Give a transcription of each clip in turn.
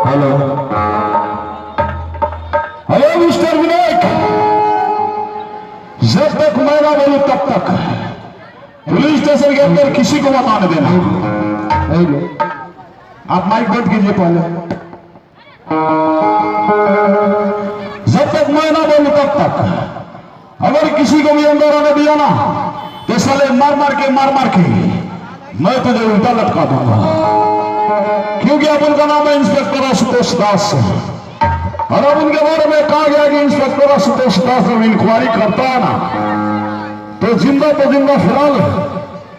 Hello hello mister Vinayak, जब तक मैं ना बोलूं तब तक पुलिस स्टेशन के अंदर किसी को मत आने देना। हेलो, आप माइक बंद कीजिए पहले। जब तक मैं ना बोलूं तब तक अगर किसी को भी अंदर आने दिया ना तो साले मार मार के मैं तुझे उल्टा लटका दूंगा, क्योंकि अब उनका नाम है इंस्पेक्टर आशुतोष दास और अब उनके बारे में कहा गया कि इंस्पेक्टर आशुतोष दास जब इंक्वायरी करता है ना तो जिंदा फिलहाल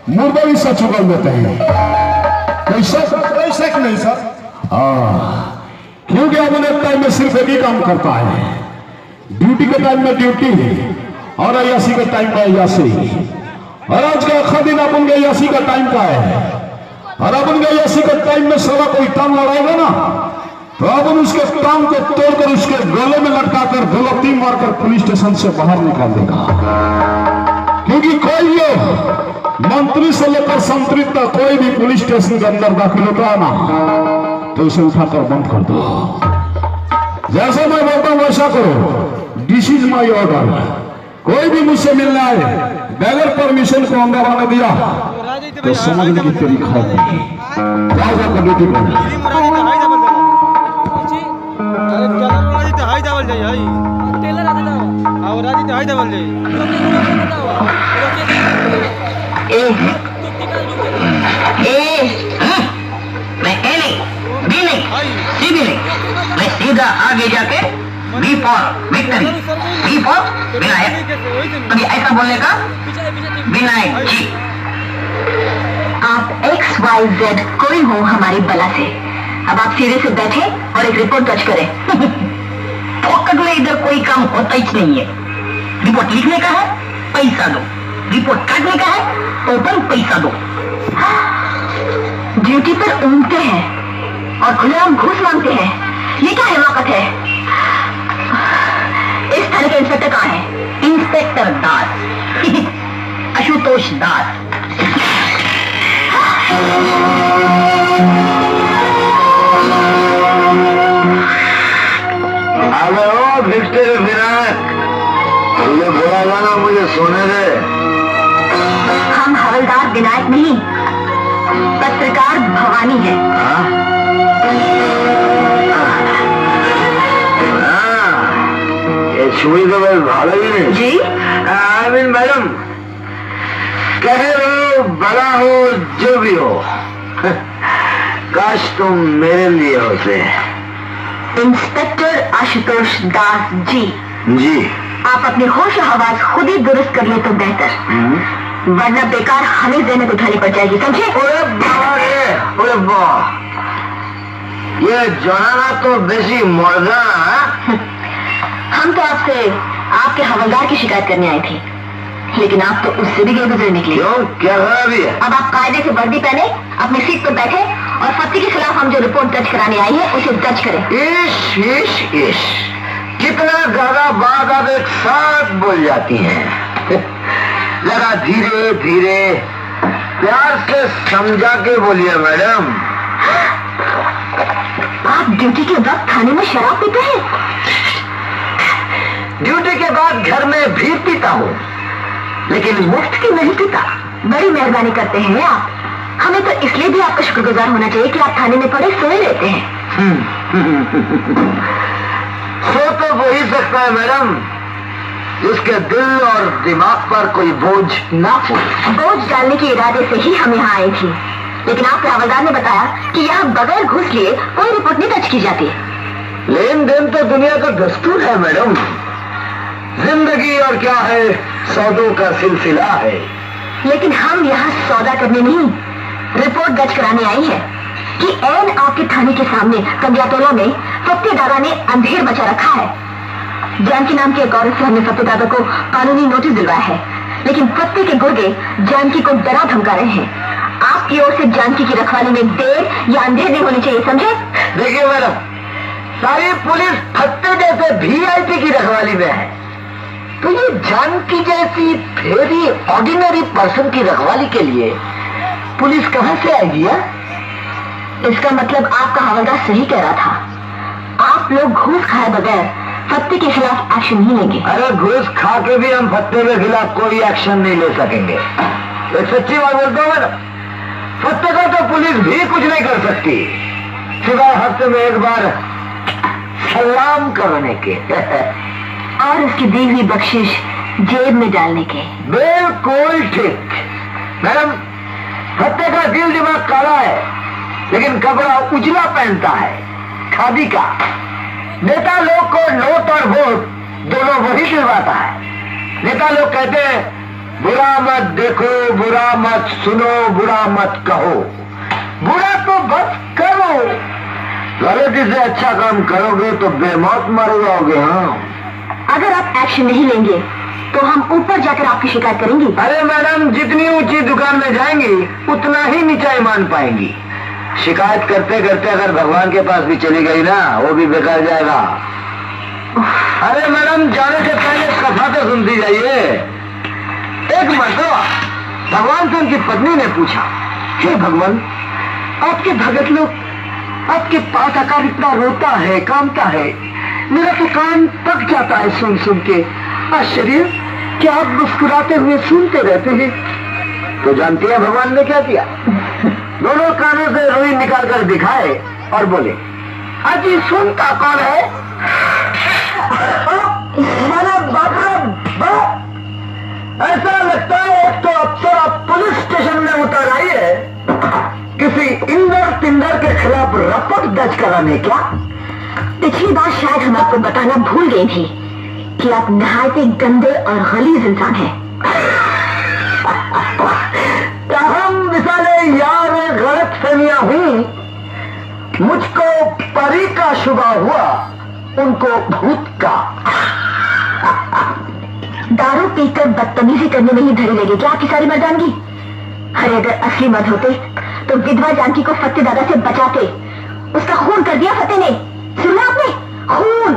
मुर्दा भी सच उगल देते हैं। कोई शक नहीं सर। क्योंकि अब उन्हें टाइम में सिर्फ एक ही काम करता है, ड्यूटी के टाइम में ड्यूटी और अयासी के टाइम में अयासी। और आज का आखिरी दिन अब उनके अयासी का टाइम का है और अब उनके अयासी के टाइम में साला कोई टांग लड़ाएगा ना तो अब हम उसके टांग को तोड़कर उसके गले में लटकाकर गोलती मारकर पुलिस स्टेशन से बाहर निकाल देगा। क्योंकि कोई मंत्री से लेकर संतरी तक कोई भी पुलिस स्टेशन के अंदर दाखिल होता है ना तो उसे उठाकर बंद कर दो। जैसा मैं बोलता हूं वैसा करो। This is my order. कोई भी मुझसे मिलना है बगैर परमिशन को अंदर आने दिया तो समझने की तेरी खैर नहीं। जाओ जाकर ड्यूटी मैं सीधा आगे जाके B for victory, B for Vinayak. कभी ऐसा बोलने का विनायक जी। आप XYZ कोई हो हमारी बला से। अब आप सीधे से बैठे और एक रिपोर्ट दर्ज करें। फोकट में इधर कोई काम होता ही नहीं है। रिपोर्ट लिखने का है पैसा दो, रिपोर्ट काटने का है ओपन पैसा दो। ड्यूटी पर ऊँघते हैं और खुलेआम घूस मांगते हैं, ये क्या हिमाकत है? इस थाने के इंस्पेक्टर कहाँ है? इंस्पेक्टर दास आशुतोष दास। हेलो मिस्टर विनायक, तुझे बोला जाना मुझे सोने दे। हम हवलदार विनायक नहीं, पत्रकार भवानी है। ये छुई तो बस भालो ही नहीं जी। आई मीन मैडम, कहे हो बड़ा हो जो भी हो, काश तुम मेरे लिए होते। इंस्पेक्टर आशुतोष दास जी। जी। आप अपनी होश हवास खुद ही दुरुस्त कर ले तो बेहतर, वरना बेकार हमें जहमत उठानी पड़ जाएगी, समझे? ओरे बाबा रे, ओरे बाबा, ये जनाना तो बेसी मुर्गा। हम तो आपसे आपके हवलदार की शिकायत करने आए थे, लेकिन आप तो उससे भी गए गुजरे निकले। क्यों, क्या खराबी है? अब आप कायदे से वर्दी पहने अपनी सीट पर बैठे और फत्ती के खिलाफ हम जो रिपोर्ट दर्ज कराने आई है उसे दर्ज करें। इश इश इश, कितना ज्यादा बात आप एक साथ बोल जाती हैं। जरा धीरे धीरे प्यार से समझा के बोलिए मैडम। आप ड्यूटी के वक्त थाने में शराब पीते हैं? ड्यूटी के बाद घर में भी पीता हूँ, लेकिन मुफ्त की नहीं पीता। बड़ी मेहरबानी करते हैं आप। हमें तो इसलिए भी आपका शुक्रगुजार होना चाहिए कि आप थाने में पड़े सोए रहते हैं। सो तो वो ही सकता है मैडम जिसके दिल और दिमाग पर कोई बोझ ना हो। बोझ डालने के इरादे से ही हम यहाँ आए थे, लेकिन आपके हवलदार ने बताया कि यहाँ बगैर घूस लिए कोई रिपोर्ट नहीं दर्ज की जाती। लेन देन तो दुनिया का दस्तूर है मैडम। जिंदगी और क्या है, सौदों का सिलसिला है। लेकिन हम यहाँ सौदा करने नहीं, रिपोर्ट दर्ज कराने आई है कि ऐन आपके थाने के सामने कंडियाटोला में फत्ते दादा ने अंधेर मचा रखा है। जानकी नाम के एक औरत से हमने फत्ते दादा को कानूनी नोटिस दिलवाया है, लेकिन फत्ते के गुर्गे जानकी को डरा धमका रहे हैं। आपकी ओर से जानकी की रखवाली में देर या अंधेर नहीं होनी चाहिए, समझे? देखिए मैडम, सारी पुलिस फत्ते जैसे VIP की रखवाली में है, तो ये जानकी जैसी वेरी ऑर्डिनरी पर्सन की रखवाली के लिए पुलिस कहां से आएगी? इसका मतलब आपका हवलदार सही कह रहा था। आप लोग घूस खाए बगैर फत्ते के खिलाफ एक्शन नहीं लेंगे। अरे घूस खा के भी हम फत्ते के खिलाफ कोई एक्शन नहीं ले सकेंगे। एक सच्ची बात बोलता हूँ मैडम, फत्ते का तो पुलिस भी कुछ नहीं कर सकती सिवाय हफ्ते में एक बार सलाम करने के और उसकी दी हुई बख्शिश जेब में डालने के। बिल्कुल ठीक मैडम, फत्ते का दिल दिमाग काला है लेकिन कपड़ा उजला पहनता है, खादी का। नेता लोग को नोट और वोट दोनों वही दिलवाता है। नेता लोग कहते हैं बुरा मत देखो, बुरा मत सुनो, बुरा मत कहो, बुरा तो बस करो। गलती से अच्छा काम करोगे तो बेमौत मर जाओगे। हाँ, अगर आप एक्शन नहीं लेंगे तो हम ऊपर जाकर आपकी शिकायत करेंगे। अरे मैडम, जितनी ऊंची दुकान में जाएंगी उतना ही नीचा मान पाएंगी। शिकायत करते करते अगर भगवान के पास भी चली गई ना, वो भी बेकार जाएगा। अरे मैडम, जाने से पहले कथा तो सुनती जाइए। एक मर्तबा भगवान से उनकी पत्नी ने पूछा, हे भगवान, आपके भगत लोग आपके पास आकर इतना रोता है, कामता है, मेरा तो कान पक जाता है सुन सुन के। आश्चर्य, क्या आप मुस्कुराते हुए सुनते रहते हैं? तो जानती है भगवान ने क्या किया? दोनों कानों से रुई निकाल कर दिखाए और बोले, अजी सुनता कौन है? ऐसा लगता है एक तो अप्सरा पुलिस स्टेशन में उतर आई है किसी इंदर तिंदर के खिलाफ रपट दर्ज कराने। क्या पिछली बार शायद हम आपको बताना भूल गए थे कि आप नहायत गंदे और गलीज इंसान हैं। हम मिसाले यार गलत फहमियां हुई, मुझको परी का शुबा हुआ, उनको भूत का। दारू पीकर बदतमीजी करने में ही धरी लगी क्या आपकी सारी मर्दानगी? अरे अगर असली मर्द होते तो विधवा जानकी को फत्ते दादा से बचाते। उसका खून कर दिया फतेह ने, सुना आपने? खून।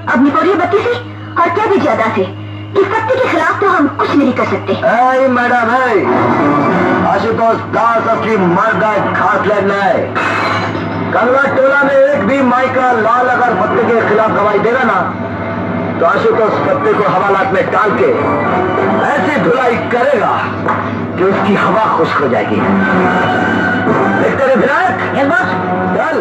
अब निकोरिए बत्ती से और क्या भी ज्यादा से कि फत्ते के खिलाफ तो हम कुछ नहीं कर सकते। मैडम है आशुतोष दास अपनी मर्दा खास लड़ना है। कंगवा टोला में एक भी माई का लाल अगर फत्ते के खिलाफ गवाही देगा ना, तो आशुतोष फत्ते को हवालात में डाल के ऐसी धुलाई करेगा कि उसकी हवा खुश्क हो जाएगी। देखते रहे विनायक, चल।